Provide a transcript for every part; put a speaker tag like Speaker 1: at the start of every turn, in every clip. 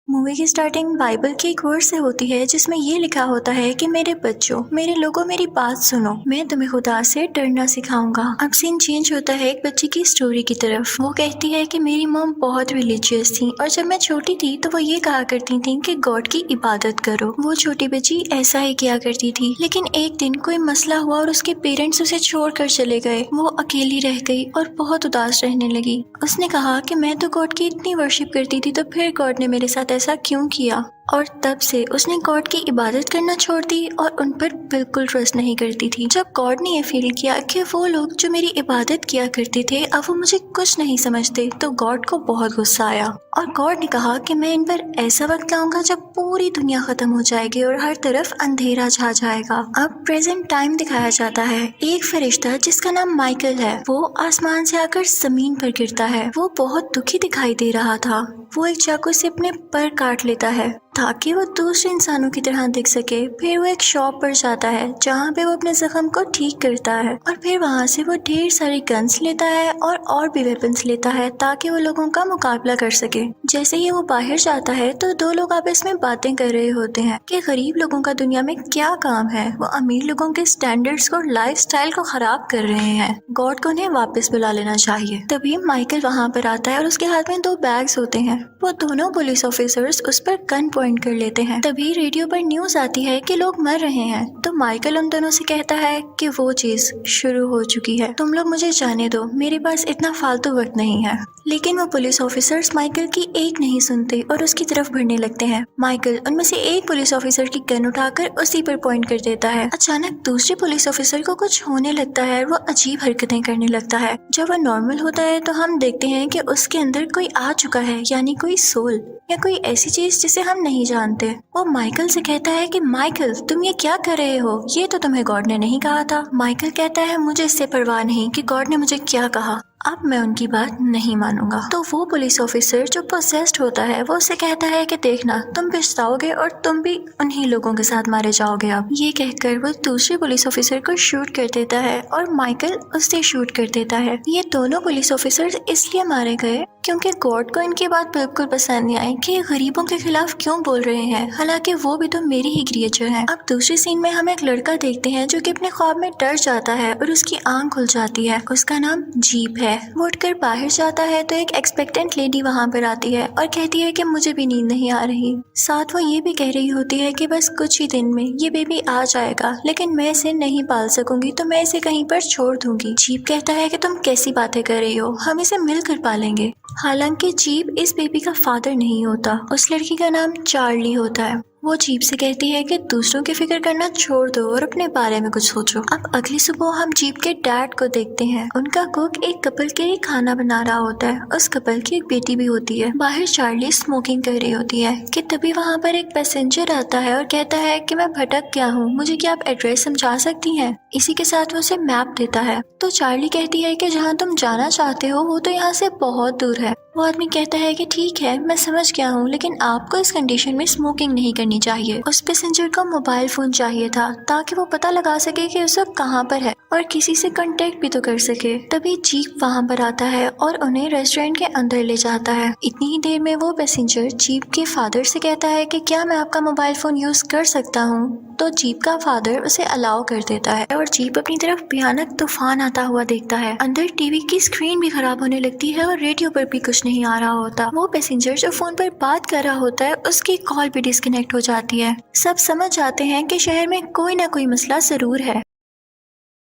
Speaker 1: Movie की starting Bible के एक वर्ड से होती है जिसमें ये लिखा होता है कि मेरे बच्चों, मेरे लोगों, मेरी बात सुनो, मैं तुम्हें खुदा से डरना सिखाऊंगा। अब सीन चेंज होता है एक बच्ची की स्टोरी की तरफ। वो कहती है कि मेरी मॉम बहुत रिलीजियस थी और जब मैं छोटी थी तो वो ये कहा करती थी कि गॉड की इबादत करो। वो छोटी बच्ची ऐसा ही किया करती थी, लेकिन एक दिन कोई मसला हुआ और उसके पेरेंट्स उसे छोड़कर चले गए। वो अकेली रह गई और बहुत उदास रहने लगी। उसने कहा कि मैं तो गॉड की इतनी वर्शिप करती थी, तो फिर गॉड ने मेरे साथ ऐसा क्यों किया। और तब से उसने गॉड की इबादत करना छोड़ दी और उन पर बिल्कुल ट्रस्ट नहीं करती थी। जब गॉड ने ये फील किया कि वो लोग जो मेरी इबादत किया करते थे अब वो मुझे कुछ नहीं समझते, तो गॉड को बहुत गुस्सा आया और गॉड ने कहा कि मैं इन पर ऐसा वक्त लाऊंगा जब पूरी दुनिया खत्म हो जाएगी और हर तरफ अंधेरा छा जाएगा। अब प्रेजेंट टाइम दिखाया जाता है। एक फरिश्ता जिसका नाम माइकल है, वो आसमान से आकर जमीन पर गिरता है। वो बहुत दुखी दिखाई दे रहा था। वो एक चाकू से अपने पर काट लेता है ताकि वो दूसरे इंसानों की तरह दिख सके। फिर वो एक शॉप पर जाता है जहाँ पे वो अपने जख्म को ठीक करता है और फिर वहाँ से वो ढेर सारी गन्स लेता है और भी वेपन्स लेता है ताकि वो लोगों का मुकाबला कर सके। जैसे ही वो बाहर जाता है तो दो लोग आपस में बातें कर रहे होते हैं कि गरीब लोगों का दुनिया में क्या काम है। वो अमीर लोगों के स्टैंडर्ड्स और लाइफ स्टाइल को खराब कर रहे हैं। गॉड को उन्हें वापस बुला लेना चाहिए। तभी माइकल वहाँ पर आता है और उसके हाथ में 2 बैग्स होते हैं। वो दोनों पुलिस ऑफिसर्स उस पर गन पॉइंट कर लेते हैं। तभी रेडियो पर न्यूज आती है कि लोग मर रहे हैं, तो माइकल उन दोनों से कहता है कि वो चीज शुरू हो चुकी है, तुम लोग मुझे जाने दो, मेरे पास इतना फालतू वक्त नहीं है। लेकिन वो पुलिस ऑफिसर्स माइकल की एक नहीं सुनते और उसकी तरफ बढ़ने लगते हैं। माइकल उनमें से एक पुलिस ऑफिसर की गन उठाकर उसी पर पॉइंट कर देता है। अचानक दूसरे पुलिस ऑफिसर को कुछ होने लगता है और वो अजीब हरकतें करने लगता है। जब वो नॉर्मल होता है तो हम देखते हैं कि उसके अंदर कोई आ चुका है, यानी कोई सोल या कोई ऐसी चीज जिसे हम नहीं जानते। वो माइकल से कहता है कि माइकल, तुम ये क्या कर रहे हो, ये तो तुम्हें गॉड ने नहीं कहा था। माइकल कहता है मुझे इससे परवाह नहीं कि गॉड ने मुझे क्या कहा, अब मैं उनकी बात नहीं मानूंगा। तो वो पुलिस ऑफिसर जो पोसेस्ड होता है वो उसे कहता है कि देखना, तुम पछताओगे और तुम भी उन्हीं लोगों के साथ मारे जाओगे। अब ये कहकर वो दूसरे पुलिस ऑफिसर को शूट कर देता है और माइकल उससे शूट कर देता है। ये दोनों पुलिस ऑफिसर इसलिए मारे गए क्योंकि गॉड को इनकी बात बिल्कुल पसंद नहीं आई कि गरीबों के खिलाफ क्यों बोल रहे हैं, हालांकि वो भी तो मेरी ही क्रिएचर हैं। अब दूसरे सीन में हम एक लड़का देखते हैं जो कि अपने ख्वाब में डर जाता है और उसकी आंख खुल जाती है। उसका नाम जीप है। वो उठकर बाहर जाता है तो एक एक्सपेक्टेंट लेडी वहाँ पर आती है और कहती है कि मुझे भी नींद नहीं आ रही। साथ वो ये भी कह रही होती है कि बस कुछ ही दिन में ये बेबी आ जाएगा, लेकिन मैं इसे नहीं पाल सकूंगी तो मैं इसे कहीं पर छोड़ दूंगी। जीप कहता है कि तुम कैसी बातें कर रही हो, हम इसे मिलकर पालेंगे। हालांकि जीप इस बेबी का फादर नहीं होता, उस लड़की का नाम चार्ली होता है। वो जीप से कहती है कि दूसरों की फिक्र करना छोड़ दो और अपने बारे में कुछ सोचो। अब अगली सुबह हम जीप के डैड को देखते हैं। उनका कुक एक कपल के लिए खाना बना रहा होता है। उस कपल की एक बेटी भी होती है। बाहर चार्ली स्मोकिंग कर रही होती है कि तभी वहाँ पर एक पैसेंजर आता है और कहता है कि मैं भटक गया हूँ, मुझे क्या आप एड्रेस समझा सकती हैं। इसी के साथ वो उसे मैप देता है। तो चार्ली कहती है कि जहाँ तुम जाना चाहते हो वो तो यहाँ से बहुत दूर है। वो आदमी कहता है कि ठीक है, मैं समझ गया हूँ, लेकिन आपको इस कंडीशन में स्मोकिंग नहीं करनी चाहिए। उस पैसेंजर को मोबाइल फोन चाहिए था ताकि वो पता लगा सके कि उस वक्त कहाँ पर है और किसी से कांटेक्ट भी तो कर सके। तभी जीप वहाँ पर आता है और उन्हें रेस्टोरेंट के अंदर ले जाता है। इतनी ही देर में वो पैसेंजर जीप के फादर से कहता है कि क्या मैं आपका मोबाइल फोन यूज कर सकता हूँ। तो जीप का फादर उसे अलाउ कर देता है और जीप अपनी तरफ भयानक तूफान आता हुआ देखता है। अंदर टीवी की स्क्रीन भी खराब होने लगती है और रेडियो पर भी कुछ नहीं आ रहा होता। वो पैसेंजर जो फोन पर बात कर रहा होता है उसकी कॉल भी डिस्कनेक्ट हो जाती है। सब समझ जाते हैं कि शहर में कोई ना कोई मसला जरूर है।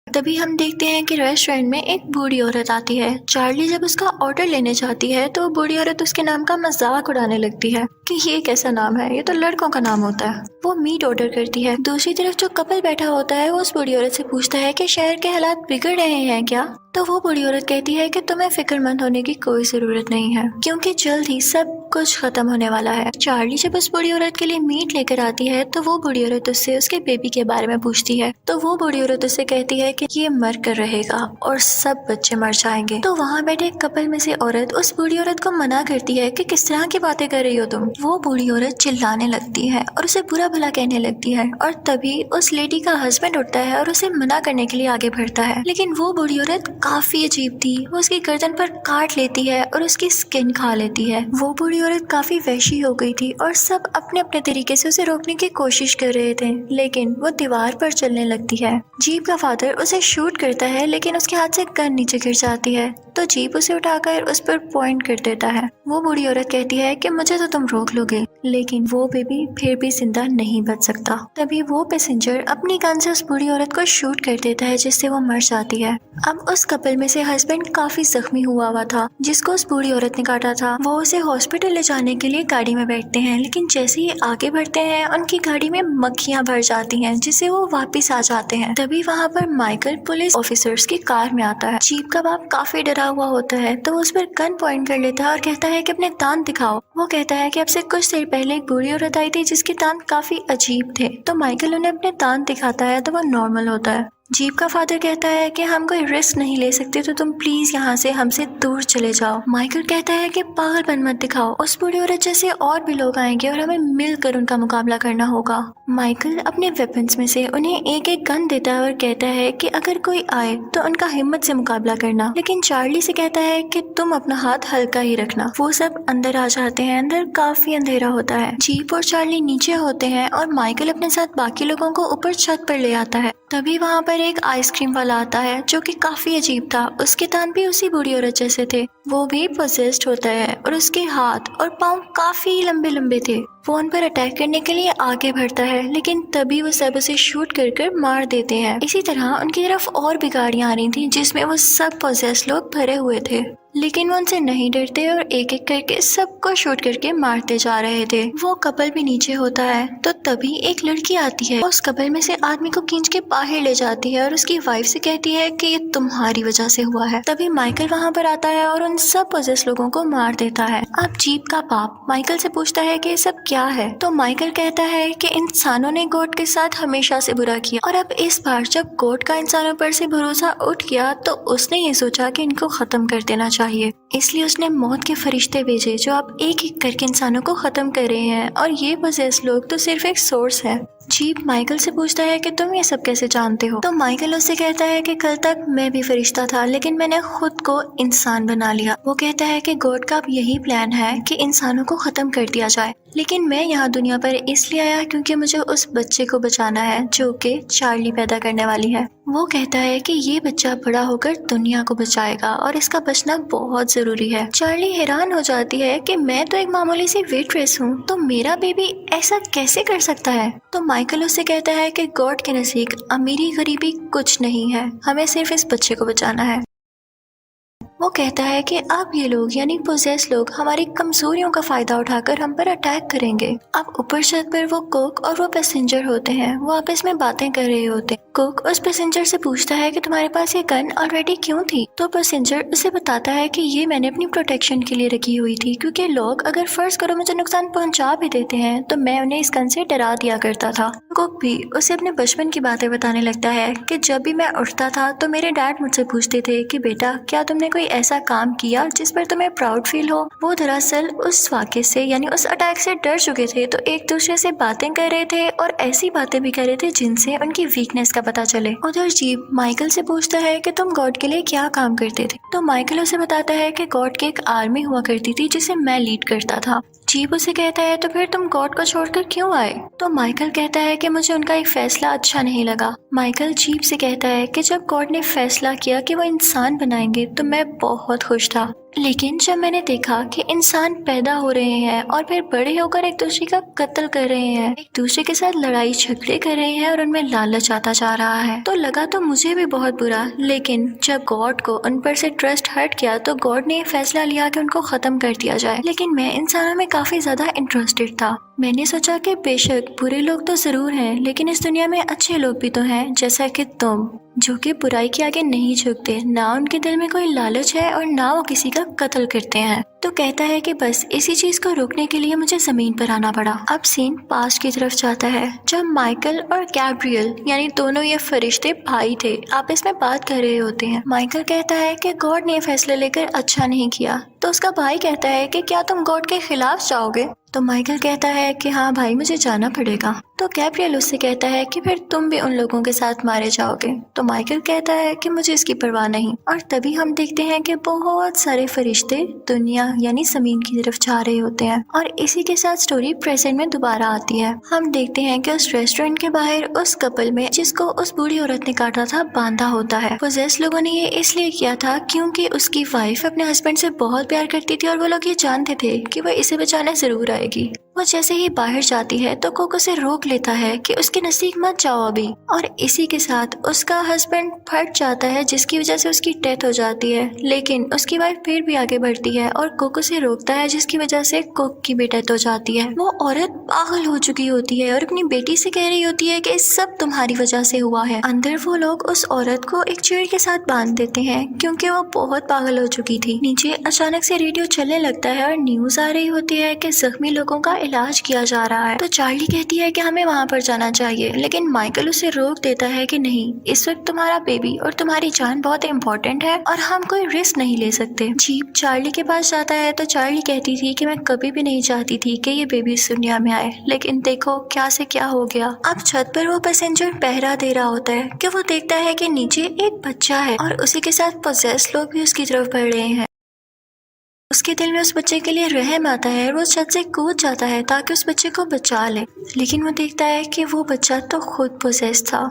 Speaker 1: तभी हम देखते हैं कि रेस्टोरेंट में एक बूढ़ी औरत आती है। चार्ली जब उसका ऑर्डर लेने जाती है तो बूढ़ी औरत उसके नाम का मजाक उड़ाने लगती है कि ये कैसा नाम है, ये तो लड़कों का नाम होता है। वो मीट ऑर्डर करती है। दूसरी तरफ जो कपल बैठा होता है वो उस बूढ़ी औरत से पूछता है कि शहर के हालात बिगड़ रहे हैं क्या। तो वो बूढ़ी औरत कहती है कि तुम्हें फिक्रमंद होने की कोई जरूरत नहीं है क्योंकि जल्द ही सब कुछ खत्म होने वाला है। चार्ली जब उस बूढ़ी औरत के लिए मीट लेकर आती है तो वो बूढ़ी औरत उससे उसके बेबी के बारे में पूछती है। तो वो बूढ़ी औरत उससे कहती है कि ये मर कर रहेगा और सब बच्चे मर जाएंगे। तो वहाँ बैठे एक कपल में से औरत उस बूढ़ी औरत को मना करती है कि किस तरह की बातें कर रही हो तुम। वो बूढ़ी औरत चिल्लाने लगती है और उसे बुरा भला कहने लगती है और तभी उस लेडी का हस्बैंड उठता है और उसे मना करने के लिए आगे बढ़ता है, लेकिन वो बूढ़ी औरत काफी अजीब थी। वो उसकी गर्दन पर काट लेती है और उसकी स्किन खा लेती है। वो बूढ़ी औरत काफी वहशी हो गई थी और सब अपने अपने तरीके से उसे रोकने की कोशिश कर रहे थे, लेकिन वो दीवार पर चलने लगती है। जीप का फादर उसे शूट करता है, लेकिन उसके हाथ से गन नीचे गिर जाती है तो जीप उसे उठाकर उस पर पॉइंट कर देता है। वो बूढ़ी औरत कहती है कि मुझे तो तुम रोक लोगे, लेकिन वो बेबी फिर भी जिंदा नहीं बच सकता। तभी वो पैसेंजर अपनी गन से उस बूढ़ी औरत को शूट कर देता है, जिससे वो मर जाती है। अब उस कपल में से हस्बैंड काफी जख्मी हुआ था जिसको उस बूढ़ी औरत ने काटा था। वो उसे हॉस्पिटल ले जाने के लिए गाड़ी में बैठते हैं, लेकिन जैसे ही आगे बढ़ते हैं उनकी गाड़ी में मक्खियां भर जाती हैं, जिससे वो वापस आ जाते हैं। तभी वहाँ पर माइकल पुलिस ऑफिसर्स की कार में आता है। जीप का बाप काफी डरा हुआ होता है तो उस पर गन पॉइंट कर लेता है और कहता है कि अपने दांत दिखाओ। वो कहता है कि अब से कुछ देर पहले एक बूढ़ी औरत आई थी जिसके दांत काफी अजीब थे, तो माइकल उन्हें अपने दांत दिखाता है तो वो नॉर्मल होता है। जीप का फादर कहता है कि हम कोई रिस्क नहीं ले सकते, तो तुम प्लीज यहाँ से हमसे दूर चले जाओ। माइकल कहता है कि पागलपन मत दिखाओ, उस बूढ़ी औरत जैसे और भी लोग आएंगे और हमें मिलकर उनका मुकाबला करना होगा। माइकल अपने वेपन्स में से उन्हें एक एक गन देता है और कहता है कि अगर कोई आए तो उनका हिम्मत से मुकाबला करना, लेकिन चार्ली से कहता है कि तुम अपना हाथ हल्का ही रखना। वो सब अंदर आ जाते हैं। अंदर काफी अंधेरा होता है। जीप और चार्ली नीचे होते हैं और माइकल अपने साथ बाकी लोगों को ऊपर छत पर ले आता है। तभी वहाँ पर एक आइसक्रीम वाला आता है जो कि काफी अजीब था। उसके दांत भी उसी बूढ़ी औरत जैसे थे। वो भी पोजेस्ड होता है और उसके हाथ और पाँव काफी लंबे लंबे थे। वो उन पर अटैक करने के लिए आगे बढ़ता है, लेकिन तभी वो सब उसे शूट कर मार देते हैं। इसी तरह उनकी तरफ और भी गाड़ियां आ रही थी जिसमें वो सब पोजेस्ड लोग भरे हुए थे, लेकिन वो उनसे नहीं डरते और एक एक करके सबको शूट करके मारते जा रहे थे। वो कपल भी नीचे होता है तो तभी एक लड़की आती है। उस कपल में से आदमी को खींच के बाहर ले जाती है और उसकी वाइफ से कहती है कि ये तुम्हारी वजह से हुआ है। तभी माइकल वहाँ पर आता है और उन सब पोजेस्ड लोगों को मार देता है। अब जीप का बाप माइकल से पूछता है कि ये सब क्या है, तो माइकल कहता है कि इंसानों ने गॉड के साथ हमेशा से बुरा किया और अब इस बार जब गॉड का इंसानों पर से भरोसा उठ गया तो उसने ये सोचा कि इनको खत्म कर देना चाहिए। इसलिए उसने मौत के फरिश्ते भेजे जो अब एक एक करके इंसानों को खत्म कर रहे हैं, और ये पोजेस्ड लोग तो सिर्फ एक सोर्स है। जीप माइकल से पूछता है कि तुम ये सब कैसे जानते हो, तो माइकल उससे कहता है कि कल तक मैं भी फरिश्ता था, लेकिन मैंने खुद को इंसान बना लिया। वो कहता है कि गॉड का अब यही प्लान है कि इंसानों को खत्म कर दिया जाए, लेकिन मैं यहाँ दुनिया पर इसलिए आया क्योंकि मुझे उस बच्चे को बचाना है जो कि चार्ली पैदा करने वाली है। वो कहता है कि ये बच्चा बड़ा होकर दुनिया को बचाएगा और इसका बचना बहुत जरूरी है। चार्ली हैरान हो जाती है कि मैं तो एक मामूली सी वेट्रेस हूँ, तो मेरा बेबी ऐसा कैसे कर सकता है। तो माइकल उससे कहता है कि गॉड के नजदीक अमीरी गरीबी कुछ नहीं है, हमें सिर्फ इस बच्चे को बचाना है। वो कहता है कि अब ये लोग यानी पोजेस लोग हमारी कमजोरियों का फायदा उठाकर हम पर अटैक करेंगे। अब ऊपर छत पर वो कुक और वो पैसेंजर होते हैं। वो आपस में बातें कर रहे होते हैं। कुक उस पैसेंजर से पूछता है कि तुम्हारे पास ये गन ऑलरेडी क्यों थी, तो पैसेंजर उसे बताता है कि ये मैंने अपनी प्रोटेक्शन के लिए रखी हुई थी, क्योंकि लोग अगर फर्ज करो मुझे नुकसान पहुंचा भी देते हैं तो मैं उन्हें इस गन से डरा दिया करता था। कुक भी उसे अपने बचपन की बातें बताने लगता है कि जब भी मैं उठता था तो मेरे डैड मुझसे पूछते थे कि बेटा क्या तुमने कोई ऐसा काम किया जिस पर तुम्हें प्राउड फील हो। वो दरअसल उस वाक़े से यानी उस अटैक से डर चुके थे, तो एक दूसरे से बातें कर रहे थे और ऐसी बातें भी कर रहे थे जिनसे उनकी वीकनेस का पता चले। उधर जीप माइकल से पूछता है कि तुम गॉड के लिए क्या काम करते थे, तो माइकल उसे बताता है कि गॉड की एक आर्मी हुआ करती थी जिसे मैं लीड करता था। जीप उसे कहता है तो फिर तुम गॉड को छोड़कर क्यों आए, तो माइकल कहता है कि मुझे उनका एक फैसला अच्छा नहीं लगा। माइकल जीप से कहता है कि जब गॉड ने फैसला किया कि वो इंसान बनाएंगे तो मैं बहुत खुश था, लेकिन जब मैंने देखा कि इंसान पैदा हो रहे हैं और फिर बड़े होकर एक दूसरे का कत्ल कर रहे हैं, एक दूसरे के साथ लड़ाई झगड़े कर रहे हैं और उनमें लालच आता जा रहा है, तो लगा तो मुझे भी बहुत बुरा। लेकिन जब गॉड को उन पर से ट्रस्ट हट गया तो गॉड ने फैसला लिया कि उनको खत्म कर दिया जाए। लेकिन मैं इंसानों में काफी ज्यादा इंटरेस्टेड था। मैंने सोचा कि बेशक बुरे लोग तो जरूर हैं, लेकिन इस दुनिया में अच्छे लोग भी तो हैं, जैसा कि तुम, जो कि बुराई के आगे नहीं झुकते। ना उनके दिल में कोई लालच है और ना वो किसी का कत्ल करते हैं। तो कहता है कि बस इसी चीज को रोकने के लिए मुझे जमीन पर आना पड़ा। अब सीन पास्ट की तरफ जाता है, जब माइकल और गैब्रियल यानी दोनों ये फरिश्ते भाई थे, आपस में बात कर रहे होते हैं। माइकल कहता है कि गॉड ने फैसला लेकर अच्छा नहीं किया। तो उसका भाई कहता है कि क्या तुम गॉड के खिलाफ जाओगे? तो माइकल कहता है कि हाँ भाई, मुझे जाना पड़ेगा। तो गैब्रियल उससे कहता है कि फिर तुम भी उन लोगों के साथ मारे जाओगे। तो माइकल कहता है कि मुझे इसकी परवाह नहीं। और तभी हम देखते हैं कि बहुत सारे फरिश्ते दुनिया यानी जमीन की तरफ जा रहे होते हैं। और इसी के साथ स्टोरी प्रेजेंट में दोबारा आती है। हम देखते हैं कि उस रेस्टोरेंट के बाहर उस कपल में, जिसको उस बूढ़ी औरत ने काटा था, बांधा होता है। पोजेस लोगों ने ये इसलिए किया था क्योंकि उसकी वाइफ अपने हस्बैंड से बहुत प्यार करती थी और वो लोग ये जानते थे कि वह इसे बचाने जरूर आएगी। वो जैसे ही बाहर जाती है तो कोको से रोक लेता है कि उसके नजदीक मत जाओ अभी। और इसी के साथ उसका हस्बैंड फट जाता है, जिसकी वजह से उसकी डेथ हो जाती है। लेकिन उसकी वाइफ फिर भी आगे बढ़ती है और कोको से रोकता है, जिसकी वजह से कोको की भी डेथ हो जाती है। वो औरत पागल हो चुकी होती है और अपनी बेटी से कह रही होती है कि सब तुम्हारी वजह से हुआ है। अंदर वो लोग उस औरत को एक चेयर के साथ बांध देते हैं क्योंकि वो बहुत पागल हो चुकी थी। नीचे अचानक से रेडियो चलने लगता है और न्यूज आ रही होती है कि जख्मी लोगों का इलाज किया जा रहा है। तो चार्ली कहती है कि हमें वहाँ पर जाना चाहिए, लेकिन माइकल उसे रोक देता है कि नहीं, इस वक्त तुम्हारा बेबी और तुम्हारी जान बहुत इम्पोर्टेंट है और हम कोई रिस्क नहीं ले सकते। जीप चार्ली के पास जाता है तो चार्ली कहती थी कि मैं कभी भी नहीं चाहती थी कि ये बेबी इस दुनिया में आए, लेकिन देखो क्या से क्या हो गया। अब छत पर वो पैसेंजर पहरा दे रहा होता है कि वो देखता है कि नीचे एक बच्चा है और उसी के साथ पोजेस लोग भी उसकी तरफ बढ़ रहे हैं। उसके दिल में उस बच्चे के लिए रहम आता है और वो छत से कूद जाता है ताकि उस बच्चे को बचा ले। लेकिन वो देखता है कि वो बच्चा तो खुद पोजेस था।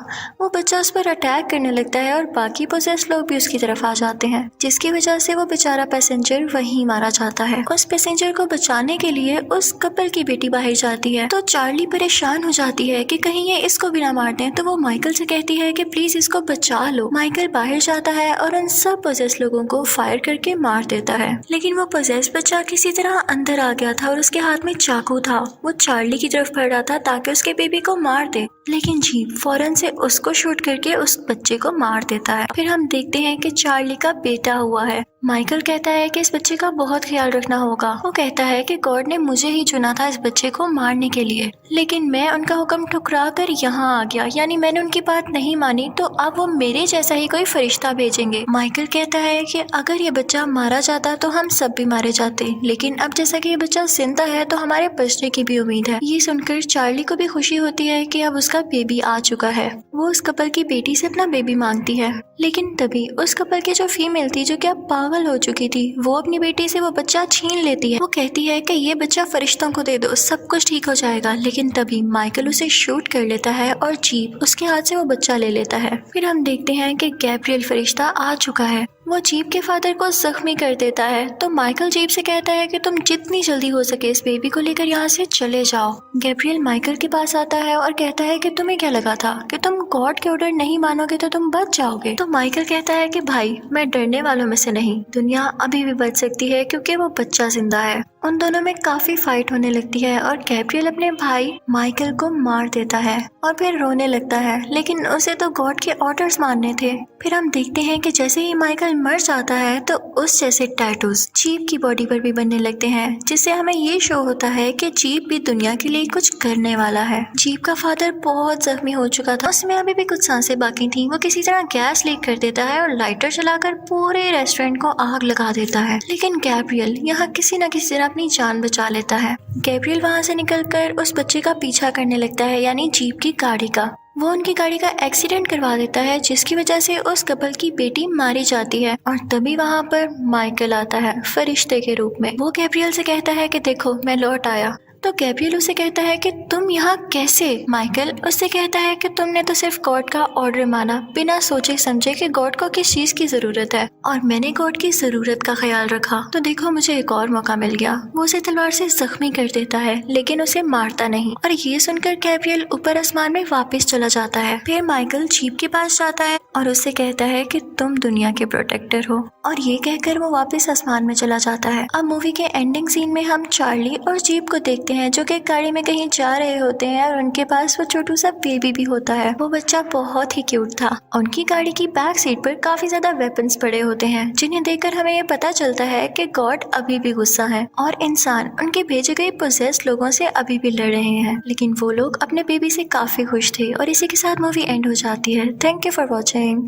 Speaker 1: वो बच्चा उस पर अटैक करने लगता है और बाकी पोजेस लोग भी उसकी तरफ आ जाते हैं, जिसकी वजह से वो बेचारा पैसेंजर वहीं मारा जाता है। उस पैसेंजर को बचाने के लिए उस कपल की बेटी बाहर जाती है। तो चार्ली परेशान हो जाती है कि कहीं ये इसको भी ना मार दें। तो वो माइकल से कहती है कि प्लीज इसको बचा लो। माइकल बाहर जाता है और उन सब पोजेस लोगों को फायर करके मार देता है। लेकिन वो पोजेस बच्चा किसी तरह अंदर आ गया था और उसके हाथ में चाकू था। वो चार्ली की तरफ बढ़ रहा था ताकि उसके बेबी को मार दे, लेकिन जीप फौरन से उसको शूट करके उस बच्चे को मार देता है। फिर हम देखते हैं कि चार्ली का बेटा हुआ है। माइकल कहता है कि इस बच्चे का बहुत ख्याल रखना होगा। वो कहता है कि गॉड ने मुझे ही चुना था इस बच्चे को मारने के लिए, लेकिन मैं उनका हुक्म ठुकरा कर यहाँ आ गया, यानी मैंने उनकी बात नहीं मानी, तो अब वो मेरे जैसा ही कोई फरिश्ता भेजेंगे। माइकल कहता है कि अगर ये बच्चा मारा जाता तो हम सब भी मारे जाते, लेकिन अब जैसा कि ये बच्चा जिंदा है तो हमारे बचने की भी उम्मीद है। ये सुनकर चार्ली को भी खुशी होती है कि अब उसका बेबी आ चुका है। वो उस कपल की बेटी से अपना बेबी मांगती है, लेकिन तभी उस कपल की जो फीमेल थी, जो क्या पागल हो चुकी थी, वो अपनी बेटी से वो बच्चा छीन लेती है। वो कहती है कि ये बच्चा फरिश्तों को दे दो, सब कुछ ठीक हो जाएगा। लेकिन तभी माइकल उसे शूट कर लेता है और जीप उसके हाथ से वो बच्चा ले लेता है। फिर हम देखते हैं कि गैब्रियल फरिश्ता आ चुका है। वो जीप के फादर को जख्मी कर देता है। तो माइकल जीप से कहता है कि तुम जितनी जल्दी हो सके इस बेबी को लेकर यहाँ से चले जाओ। गैब्रियल माइकल के पास आता है और कहता है कि तुम्हें क्या लगा था कि तुम गॉड के ऑर्डर नहीं मानोगे तो तुम बच जाओगे। तो माइकल कहता है कि भाई, मैं डरने वालों में से नहीं, दुनिया अभी भी बच सकती है क्योंकि वो बच्चा जिंदा है। उन दोनों में काफी फाइट होने लगती है और गैब्रियल अपने भाई माइकल को मार देता है और फिर रोने लगता है, लेकिन उसे तो गॉड के ऑर्डर्स मानने थे। फिर हम देखते हैं कि जैसे ही माइकल मर जाता है तो उस जैसे टैटूज जीप की बॉडी पर भी बनने लगते हैं, जिससे हमें ये शो होता है कि जीप भी दुनिया के लिए कुछ करने वाला है। जीप का फादर बहुत जख्मी हो चुका था, उसमें अभी भी कुछ सांसें बाकी थी। वो किसी तरह गैस लीक कर देता है और लाइटर चलाकर पूरे रेस्टोरेंट को आग लगा देता है। लेकिन गैब्रियल यहाँ किसी न किसी तरह अपनी जान बचा लेता है। गैब्रियल वहाँ से निकलकर उस बच्चे का पीछा करने लगता है, यानी जीप की गाड़ी का। वो उनकी गाड़ी का एक्सीडेंट करवा देता है, जिसकी वजह से उस कपल की बेटी मारी जाती है। और तभी वहाँ पर माइकल आता है फरिश्ते के रूप में। वो गैब्रियल से कहता है कि देखो, मैं लौट आया। तो गैब्रियल उसे कहता है कि तुम यहाँ कैसे? माइकल उससे कहता है कि तुमने तो सिर्फ गॉड का ऑर्डर माना बिना सोचे समझे कि गॉड को किस चीज की जरूरत है, और मैंने गॉड की जरूरत का ख्याल रखा, तो देखो मुझे एक और मौका मिल गया। वो उसे तलवार से जख्मी कर देता है, लेकिन उसे मारता नहीं। और ये सुनकर गैब्रियल ऊपर आसमान में वापस चला जाता है। फिर माइकल जीप के पास जाता है और उससे कहता है कि तुम दुनिया के प्रोटेक्टर हो, और ये कहकर वो वापस आसमान में चला जाता है। अब मूवी के एंडिंग सीन में हम चार्ली और जीप को देखते देखते हैं जो कि एक गाड़ी में कहीं जा रहे होते हैं और उनके पास वो छोटू सा बेबी भी होता है। वो बच्चा बहुत ही क्यूट था। उनकी गाड़ी की बैक सीट पर काफी ज्यादा वेपन्स पड़े होते हैं जिन्हें देखकर हमें ये पता चलता है कि गॉड अभी भी गुस्सा है और इंसान उनके भेजे गए पोजेस्ड लोगों से अभी भी लड़ रहे हैं। लेकिन वो लोग अपने बेबी से काफी खुश थे और इसी के साथ मूवी एंड हो जाती है। Thank you for watching.